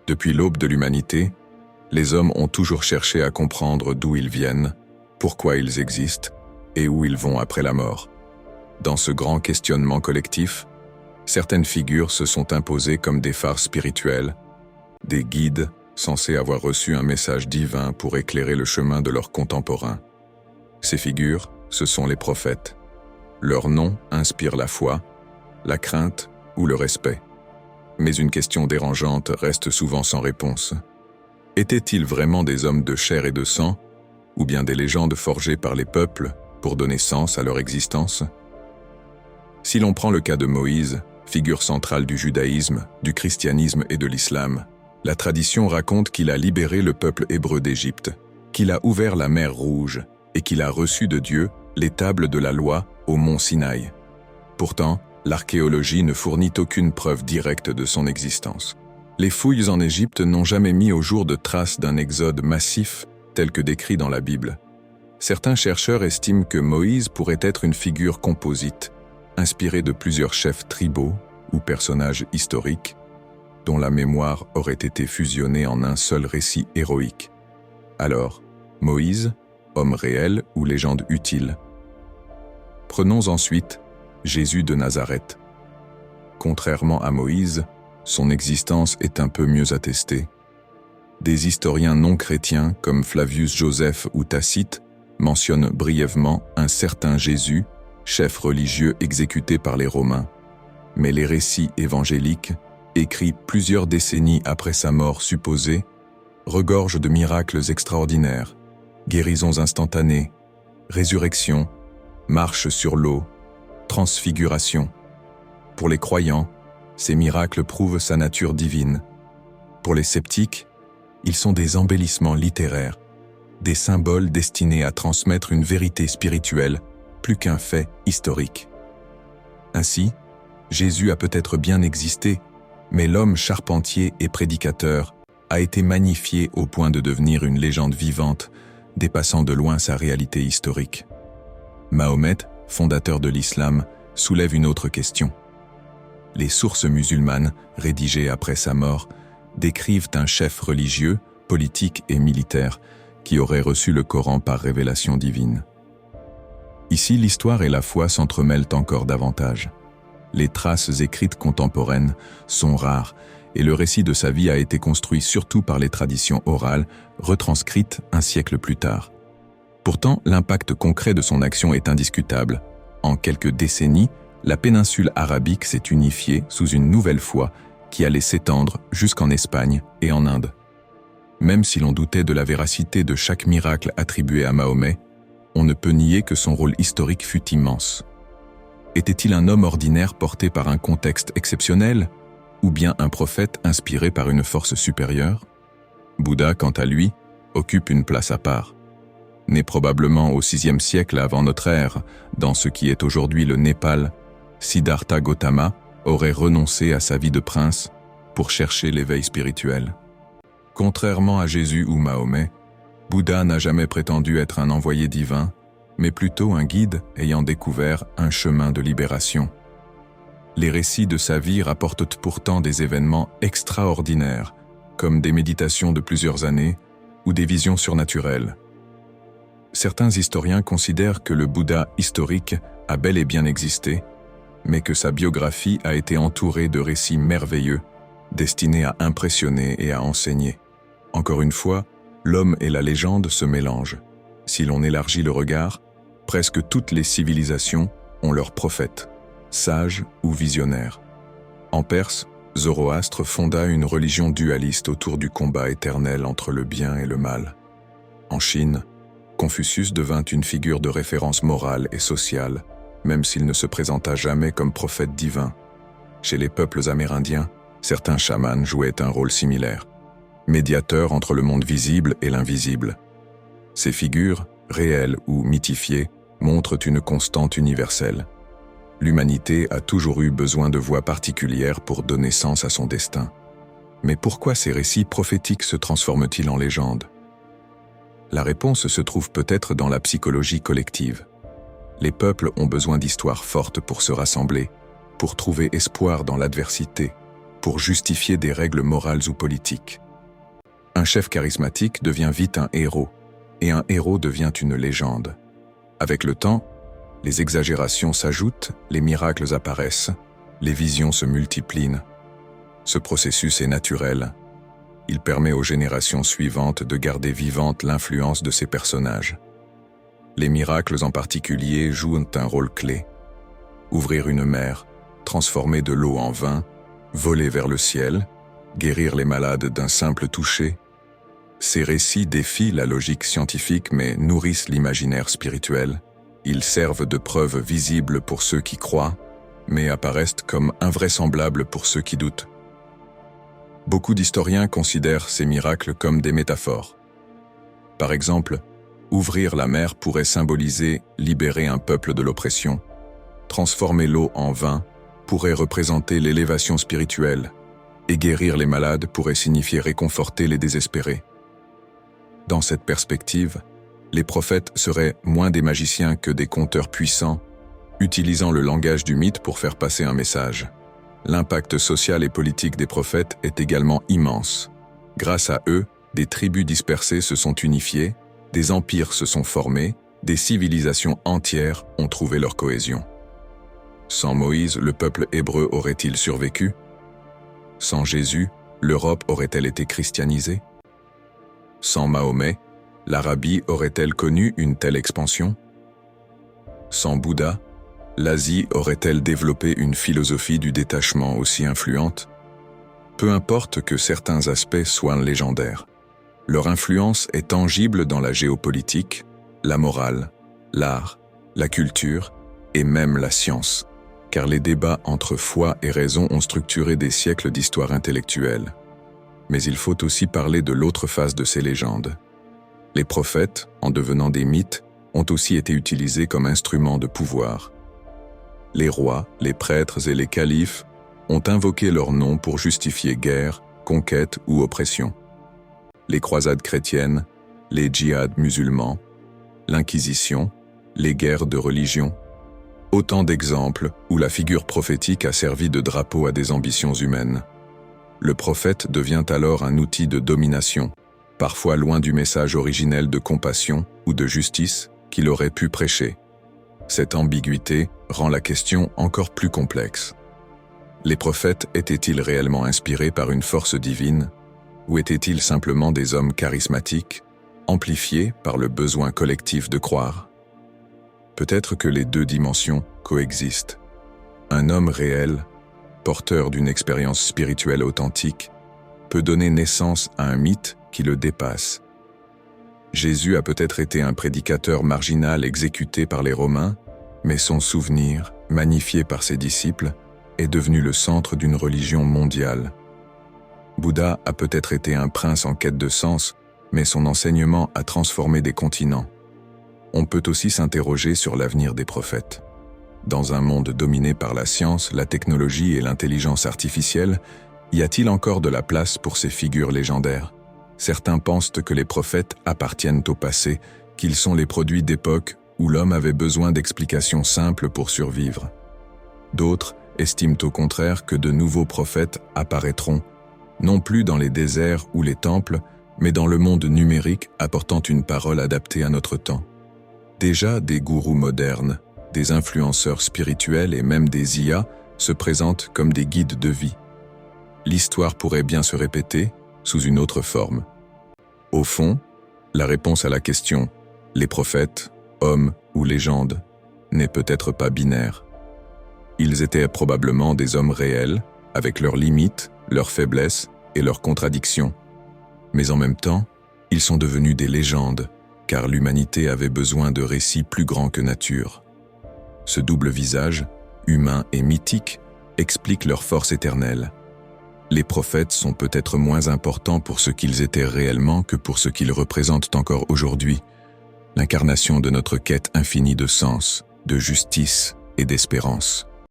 Depuis l'aube de l'humanité, les hommes ont toujours cherché à comprendre d'où ils viennent, pourquoi ils existent et où ils vont après la mort. Dans ce grand questionnement collectif, certaines figures se sont imposées comme des phares spirituels, des guides censés avoir reçu un message divin pour éclairer le chemin de leurs contemporains. Ces figures, ce sont les prophètes. Leur nom inspire la foi, la crainte ou le respect. Mais une question dérangeante reste souvent sans réponse. Étaient-ils vraiment des hommes de chair et de sang, ou bien des légendes forgées par les peuples pour donner sens à leur existence? Si l'on prend le cas de Moïse, figure centrale du judaïsme, du christianisme et de l'islam, la tradition raconte qu'il a libéré le peuple hébreu d'Égypte, qu'il a ouvert la mer Rouge et qu'il a reçu de Dieu les tables de la loi au mont Sinaï. Pourtant, l'archéologie ne fournit aucune preuve directe de son existence. Les fouilles en Égypte n'ont jamais mis au jour de traces d'un exode massif tel que décrit dans la Bible. Certains chercheurs estiment que Moïse pourrait être une figure composite, inspirée de plusieurs chefs tribaux ou personnages historiques, dont la mémoire aurait été fusionnée en un seul récit héroïque. Alors, Moïse, homme réel ou légende utile? Prenons ensuite Jésus de Nazareth. Contrairement à Moïse, son existence est un peu mieux attestée. Des historiens non chrétiens comme Flavius Joseph ou Tacite mentionnent brièvement un certain Jésus, chef religieux exécuté par les Romains. Mais les récits évangéliques, écrits plusieurs décennies après sa mort supposée, regorgent de miracles extraordinaires, guérisons instantanées, résurrection, marche sur l'eau, transfiguration. Pour les croyants, ces miracles prouvent sa nature divine. Pour les sceptiques, ils sont des embellissements littéraires, des symboles destinés à transmettre une vérité spirituelle plus qu'un fait historique. Ainsi, Jésus a peut-être bien existé, mais l'homme charpentier et prédicateur a été magnifié au point de devenir une légende vivante, dépassant de loin sa réalité historique. Mahomet, fondateur de l'islam, soulève une autre question. Les sources musulmanes, rédigées après sa mort, décrivent un chef religieux, politique et militaire qui aurait reçu le Coran par révélation divine. Ici, l'histoire et la foi s'entremêlent encore davantage. Les traces écrites contemporaines sont rares et le récit de sa vie a été construit surtout par les traditions orales, retranscrites un siècle plus tard. Pourtant, l'impact concret de son action est indiscutable. En quelques décennies, la péninsule arabique s'est unifiée sous une nouvelle foi qui allait s'étendre jusqu'en Espagne et en Inde. Même si l'on doutait de la véracité de chaque miracle attribué à Mahomet, on ne peut nier que son rôle historique fut immense. Était-il un homme ordinaire porté par un contexte exceptionnel, ou bien un prophète inspiré par une force supérieure? Bouddha, quant à lui, occupe une place à part. Né probablement au VIe siècle avant notre ère, dans ce qui est aujourd'hui le Népal, Siddhartha Gautama aurait renoncé à sa vie de prince pour chercher l'éveil spirituel. Contrairement à Jésus ou Mahomet, Bouddha n'a jamais prétendu être un envoyé divin, mais plutôt un guide ayant découvert un chemin de libération. Les récits de sa vie rapportent pourtant des événements extraordinaires, comme des méditations de plusieurs années ou des visions surnaturelles. Certains historiens considèrent que le Bouddha historique a bel et bien existé, mais que sa biographie a été entourée de récits merveilleux, destinés à impressionner et à enseigner. Encore une fois, l'homme et la légende se mélangent. Si l'on élargit le regard, presque toutes les civilisations ont leurs prophètes, sages ou visionnaires. En Perse, Zoroastre fonda une religion dualiste autour du combat éternel entre le bien et le mal. En Chine, Confucius devint une figure de référence morale et sociale, même s'il ne se présenta jamais comme prophète divin. Chez les peuples amérindiens, certains chamans jouaient un rôle similaire, médiateurs entre le monde visible et l'invisible. Ces figures, réelles ou mythifiées, montrent une constante universelle. L'humanité a toujours eu besoin de voix particulières pour donner sens à son destin. Mais pourquoi ces récits prophétiques se transforment-ils en légendes? La réponse se trouve peut-être dans la psychologie collective. Les peuples ont besoin d'histoires fortes pour se rassembler, pour trouver espoir dans l'adversité, pour justifier des règles morales ou politiques. Un chef charismatique devient vite un héros, et un héros devient une légende. Avec le temps, les exagérations s'ajoutent, les miracles apparaissent, les visions se multiplient. Ce processus est naturel. Il permet aux générations suivantes de garder vivante l'influence de ces personnages. Les miracles en particulier jouent un rôle clé. Ouvrir une mer, transformer de l'eau en vin, voler vers le ciel, guérir les malades d'un simple toucher. Ces récits défient la logique scientifique mais nourrissent l'imaginaire spirituel. Ils servent de preuves visibles pour ceux qui croient, mais apparaissent comme invraisemblables pour ceux qui doutent. Beaucoup d'historiens considèrent ces miracles comme des métaphores. Par exemple, ouvrir la mer pourrait symboliser libérer un peuple de l'oppression. Transformer l'eau en vin pourrait représenter l'élévation spirituelle, et guérir les malades pourrait signifier réconforter les désespérés. Dans cette perspective, les prophètes seraient moins des magiciens que des conteurs puissants, utilisant le langage du mythe pour faire passer un message. L'impact social et politique des prophètes est également immense. Grâce à eux, des tribus dispersées se sont unifiées, des empires se sont formés, des civilisations entières ont trouvé leur cohésion. Sans Moïse, le peuple hébreu aurait-il survécu? Sans Jésus, l'Europe aurait-elle été christianisée? Sans Mahomet, l'Arabie aurait-elle connu une telle expansion? Sans Bouddha, l'Asie aurait-elle développé une philosophie du détachement aussi influente? Peu importe que certains aspects soient légendaires, leur influence est tangible dans la géopolitique, la morale, l'art, la culture et même la science, car les débats entre foi et raison ont structuré des siècles d'histoire intellectuelle. Mais il faut aussi parler de l'autre face de ces légendes. Les prophètes, en devenant des mythes, ont aussi été utilisés comme instruments de pouvoir. Les rois, les prêtres et les califes ont invoqué leur nom pour justifier guerre, conquête ou oppression. Les croisades chrétiennes, les djihad musulmans, l'Inquisition, les guerres de religion. Autant d'exemples où la figure prophétique a servi de drapeau à des ambitions humaines. Le prophète devient alors un outil de domination, parfois loin du message originel de compassion ou de justice qu'il aurait pu prêcher. Cette ambiguïté rend la question encore plus complexe. Les prophètes étaient-ils réellement inspirés par une force divine, ou étaient-ils simplement des hommes charismatiques, amplifiés par le besoin collectif de croire? Peut-être que les deux dimensions coexistent. Un homme réel, porteur d'une expérience spirituelle authentique, peut donner naissance à un mythe qui le dépasse. Jésus a peut-être été un prédicateur marginal exécuté par les Romains, mais son souvenir, magnifié par ses disciples, est devenu le centre d'une religion mondiale. Bouddha a peut-être été un prince en quête de sens, mais son enseignement a transformé des continents. On peut aussi s'interroger sur l'avenir des prophètes. Dans un monde dominé par la science, la technologie et l'intelligence artificielle, y a-t-il encore de la place pour ces figures légendaires? Certains pensent que les prophètes appartiennent au passé, qu'ils sont les produits d'époques où l'homme avait besoin d'explications simples pour survivre. D'autres estiment au contraire que de nouveaux prophètes apparaîtront, non plus dans les déserts ou les temples, mais dans le monde numérique apportant une parole adaptée à notre temps. Déjà, des gourous modernes, des influenceurs spirituels et même des IA se présentent comme des guides de vie. L'histoire pourrait bien se répéter sous une autre forme. Au fond, la réponse à la question « les prophètes, hommes ou légendes » n'est peut-être pas binaire. Ils étaient probablement des hommes réels, avec leurs limites, leurs faiblesses et leurs contradictions. Mais en même temps, ils sont devenus des légendes, car l'humanité avait besoin de récits plus grands que nature. Ce double visage, humain et mythique, explique leur force éternelle. Les prophètes sont peut-être moins importants pour ce qu'ils étaient réellement que pour ce qu'ils représentent encore aujourd'hui, l'incarnation de notre quête infinie de sens, de justice et d'espérance.